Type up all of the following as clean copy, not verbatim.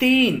3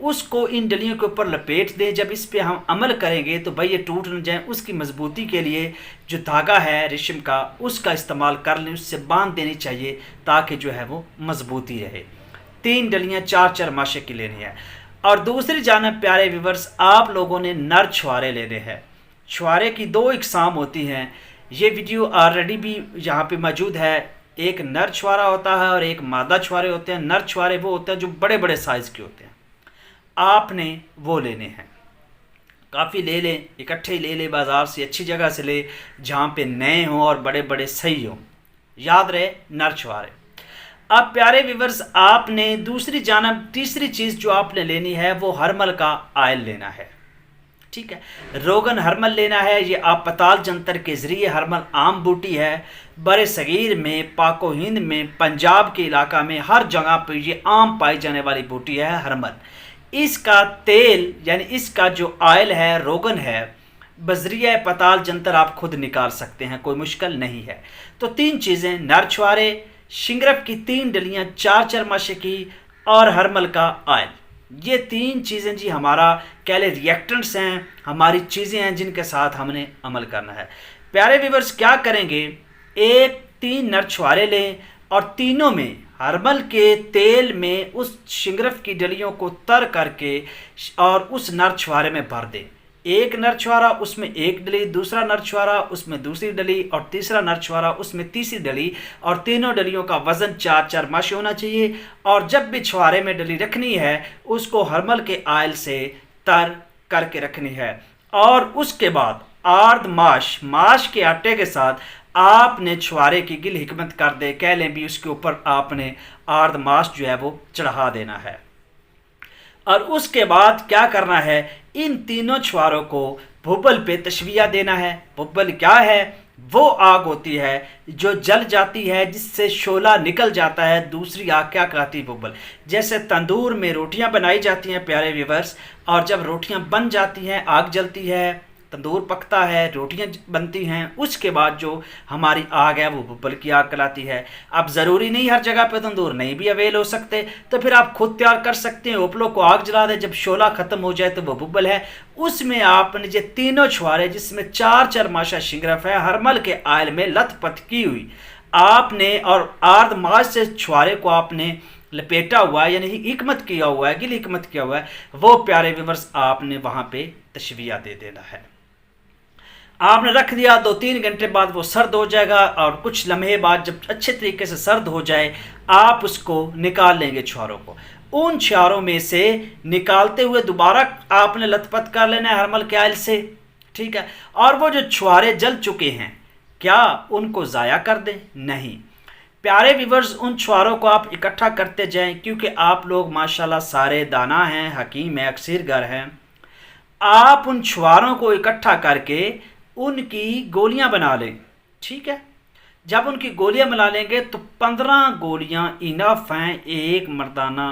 اس کو ان ڈلیوں کے اوپر لپیٹ دیں. جب اس پہ ہم عمل کریں گے تو بھائی یہ ٹوٹ نہ جائیں. اس کی مضبوطی کے لیے جو دھاگا ہے ریشم کا اس کا استعمال کر لیں, اس سے باندھ دینی چاہیے تاکہ جو ہے وہ مضبوطی رہے. 3 ڈلیاں 4 ماشے کی لینی ہے. اور دوسری جانب پیارے ویورز آپ لوگوں نے نر چھوارے لینے ہیں. چھوارے کی 2 اقسام ہوتی ہیں. یہ ویڈیو آلریڈی بھی یہاں پہ موجود ہے. ایک نر چھوارا ہوتا ہے اور ایک مادہ چھوارے ہوتے ہیں. نر چھوارے وہ ہوتے ہیں جو بڑے بڑے سائز کے ہوتے ہیں, آپ نے وہ لینے ہیں. کافی لے لیں, اکٹھے لے لیں, بازار سے اچھی جگہ سے لے جہاں پہ نئے ہوں اور بڑے بڑے صحیح ہوں. یاد رہے نر چھوارے. اب پیارے ویورز آپ نے دوسری جانب تیسری چیز جو آپ نے لینی ہے وہ ہرمل کا آئل لینا ہے. ٹھیک ہے, روگن ہرمل لینا ہے. یہ آپ پتال جنتر کے ذریعے ہرمل عام بوٹی ہے. بر صغیر میں, پاک و ہند میں, پنجاب کے علاقہ میں ہر جگہ پہ یہ عام پائی جانے والی بوٹی ہے ہرمل. اس کا تیل یعنی اس کا جو آئل ہے, روگن ہے, بذریعہ پتال جنتر آپ خود نکال سکتے ہیں, کوئی مشکل نہیں ہے. تو 3 چیزیں, نر چھوارے, شنگرف کی 3 ڈلیاں 4 ماشے کی اور ہرمل کا آئل. یہ 3 چیزیں جی ہمارا کہہ لیں ریئیکٹنٹس ہیں, ہماری چیزیں ہیں جن کے ساتھ ہم نے عمل کرنا ہے. پیارے ویورز کیا کریں گے, 3 نر چھوارے لیں اور تینوں میں ہرمل کے تیل میں اس شنگرف کی ڈلیوں کو تر کر کے اور اس نر چھوارے میں بھر دیں. ایک نر چھوارا اس میں 1 ڈلی, دوسرا نر چھوارا اس میں دوسری ڈلی اور تیسرا نر چھوارا اس میں تیسری ڈلی, اور تینوں ڈلیوں کا وزن 4 ماشے ہونا چاہیے. اور جب بھی چھوارے میں ڈلی رکھنی ہے اس کو ہرمل کے آئل سے تر کر کے رکھنی ہے. اور اس کے بعد آرد ماش کے آٹے کے ساتھ آپ نے چھوارے کی گل حکمت کر دے, کہہ لیں بھی اس کے اوپر آپ نے آرد ماش جو ہے وہ چڑھا دینا ہے. اور اس کے بعد کیا کرنا ہے, ان تینوں چھواروں کو بھبل پہ تشویہ دینا ہے. بھبل کیا ہے, وہ آگ ہوتی ہے جو جل جاتی ہے جس سے شعلہ نکل جاتا ہے. دوسری آگ کیا کہلاتی ہے, بھبل. جیسے تندور میں روٹیاں بنائی جاتی ہیں پیارے ویورز, اور جب روٹیاں بن جاتی ہیں, آگ جلتی ہے, تندور پکتا ہے, روٹیاں بنتی ہیں, اس کے بعد جو ہماری آگ ہے وہ بھبل کی آگ کہلاتی ہے. اب ضروری نہیں ہر جگہ پہ تندور نہیں بھی اویل ہو سکتے, تو پھر آپ خود تیار کر سکتے ہیں. اوپلوں کو آگ جلا دیں, جب شعلہ ختم ہو جائے تو وہ بھبل ہے. اس میں آپ نے یہ تینوں چھوارے جس میں 4 ماشا شنگرف ہے ہرمل کے آئل میں لت پت کی ہوئی آپ نے, اور آرد ماش سے چھوارے کو آپ نے لپیٹا ہوا ہے یعنی حکمت کیا ہوا ہے, گل حکمت کیا ہوا ہے, وہ پیارے ویورز آپ نے وہاں پہ تشویہ دے دینا ہے. آپ نے رکھ دیا, 2-3 گھنٹے بعد وہ سرد ہو جائے گا, اور کچھ لمحے بعد جب اچھے طریقے سے سرد ہو جائے آپ اس کو نکال لیں گے چھواروں کو. ان چھواروں میں سے نکالتے ہوئے دوبارہ آپ نے لت پت کر لینا ہے ہرمل کے آئل سے. ٹھیک ہے, اور وہ جو چھوارے جل چکے ہیں کیا ان کو ضائع کر دیں؟ نہیں پیارے ویورز, ان چھواروں کو آپ اکٹھا کرتے جائیں, کیونکہ آپ لوگ ماشاءاللہ سارے دانا ہیں, حکیم ہیں, اکثیر گر ہیں. آپ ان چھواروں کو اکٹھا کر کے ان کی گولیاں بنا لیں. ٹھیک ہے, جب ان کی گولیاں بنا لیں گے تو 15 گولیاں انف ہیں ایک مردانہ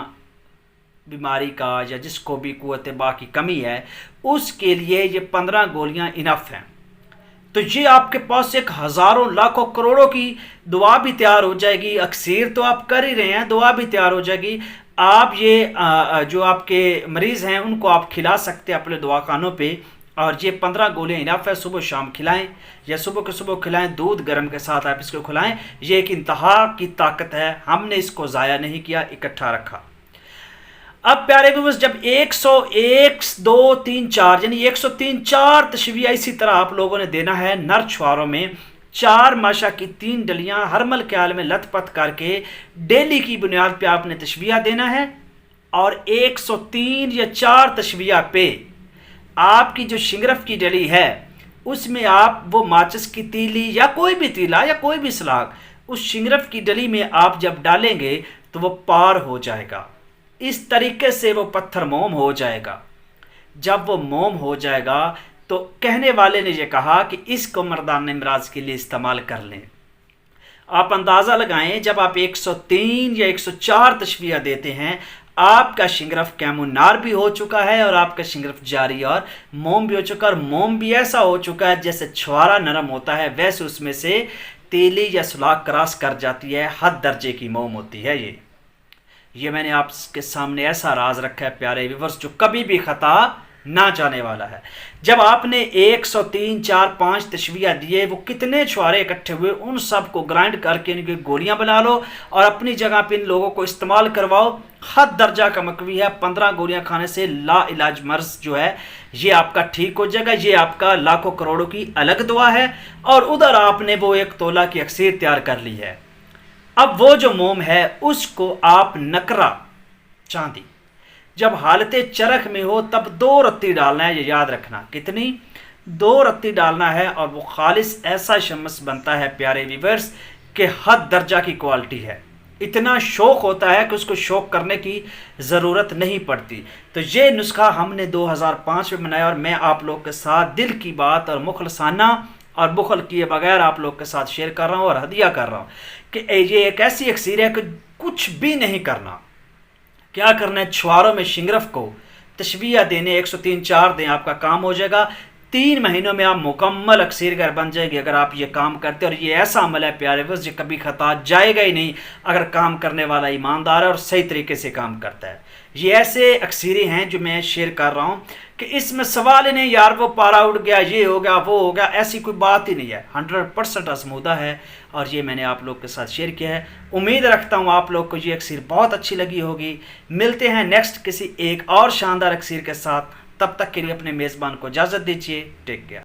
بیماری کا, یا جس کو بھی قوت باہ کی کمی ہے اس کے لیے یہ 15 گولیاں انف ہیں. تو یہ آپ کے پاس ایک ہزاروں لاکھوں کروڑوں کی دعا بھی تیار ہو جائے گی. اکثیر تو آپ کر ہی رہے ہیں, دعا بھی تیار ہو جائے گی. آپ یہ جو آپ کے مریض ہیں ان کو آپ کھلا سکتے ہیں اپنے دوا خانوں پہ, اور یہ 15 گولیاں انف ہے. صبح شام کھلائیں, یا صبح کے صبح کھلائیں, دودھ گرم کے ساتھ آپ اس کو کھلائیں. یہ ایک انتہا کی طاقت ہے, ہم نے اس کو ضائع نہیں کیا, اکٹھا رکھا. اب پیارے ویورز جب 101 2 3 4 یعنی 103 تشویہ اسی طرح آپ لوگوں نے دینا ہے. نر چھواروں میں 4 ماشا کی 3 ڈلیاں ہرمل کے آئل میں لت پت کر کے ڈیلی کی بنیاد پہ آپ نے تشویہ دینا ہے. اور 103 یا 4 تشویہ پہ آپ کی جو شنگرف کی ڈلی ہے اس میں آپ وہ ماچس کی تیلی یا کوئی بھی تیلا یا کوئی بھی سلاگ اس شنگرف کی ڈلی میں آپ جب ڈالیں گے تو وہ پار ہو جائے گا. اس طریقے سے وہ پتھر موم ہو جائے گا. جب وہ موم ہو جائے گا تو کہنے والے نے یہ کہا کہ اس کو مردان امراض کے لیے استعمال کر لیں. آپ اندازہ لگائیں, جب آپ 103 یا 104 تشویہ دیتے ہیں آپ کا شنگرف کیمونار بھی ہو چکا ہے, اور آپ کا شنگرف جاری اور موم بھی ہو چکا ہے, اور موم بھی ایسا ہو چکا ہے جیسے چھوارا نرم ہوتا ہے ویسے اس میں سے تیلی یا سلاگ کراس کر جاتی ہے. حد درجے کی موم ہوتی ہے یہ. یہ میں نے آپ کے سامنے ایسا راز رکھا ہے پیارے ویورز جو کبھی بھی خطا نہ جانے والا ہے۔ جب آپ نے 103 4 5 تشویہ دیے، وہ کتنے چھوارے اکٹھے ہوئے، ان سب کو گرائنڈ کر کے ان کی گولیاں بنا لو اور اپنی جگہ پہ ان لوگوں کو استعمال کرواؤ۔ حد درجہ کا مکوی ہے، 15 گولیاں کھانے سے لا علاج مرض جو ہے یہ آپ کا ٹھیک ہو جائے گا۔ یہ آپ کا لاکھوں کروڑوں کی الگ دعا ہے۔ اور ادھر آپ نے وہ 1 تولہ کی اکسیر تیار کر لی ہے۔ اب وہ جو موم ہے اس کو آپ نکرا چاندی جب حالت چرخ میں ہو تب 2 رتی ڈالنا ہے، یہ یاد رکھنا۔ کتنی؟ 2 رتی ڈالنا ہے، اور وہ خالص ایسا شمس بنتا ہے پیارے ویورز کہ حد درجہ کی کوالٹی ہے۔ اتنا شوق ہوتا ہے کہ اس کو شوق کرنے کی ضرورت نہیں پڑتی۔ تو یہ نسخہ ہم نے 2005 میں بنایا، اور میں آپ لوگ کے ساتھ دل کی بات اور مخلصانہ اور بخل کیے بغیر آپ لوگ کے ساتھ شیئر کر رہا ہوں اور ہدیہ کر رہا ہوں کہ یہ ایک ایسی اکسیر ہے کہ کچھ بھی نہیں کرنا۔ کیا کرنا ہے؟ چھواروں میں شنگرف کو تشویہ دینے 103 4 دیں، آپ کا کام ہو جائے گا۔ 3 مہینوں میں آپ مکمل اکسیر گر بن جائے گی اگر آپ یہ کام کرتے۔ اور یہ ایسا عمل ہے پیارے ویورز یہ کبھی خطا جائے گا ہی نہیں اگر کام کرنے والا ایماندار ہے اور صحیح طریقے سے کام کرتا ہے۔ یہ ایسے اکسیریں ہیں جو میں شیئر کر رہا ہوں کہ اس میں سوال ہی نہیں یار وہ پارا اڑ گیا، یہ ہو گیا، وہ ہو گیا، ایسی کوئی بات ہی نہیں ہے۔ 100% آزمودہ ہے اور یہ میں نے آپ لوگ کے ساتھ شیئر کیا ہے۔ امید رکھتا ہوں آپ لوگ کو یہ اکسیر بہت اچھی لگی ہوگی۔ ملتے ہیں نیکسٹ کسی ایک اور شاندار اکسیر کے ساتھ، تب تک کے لیے اپنے میزبان کو اجازت دیجیے۔ Take care.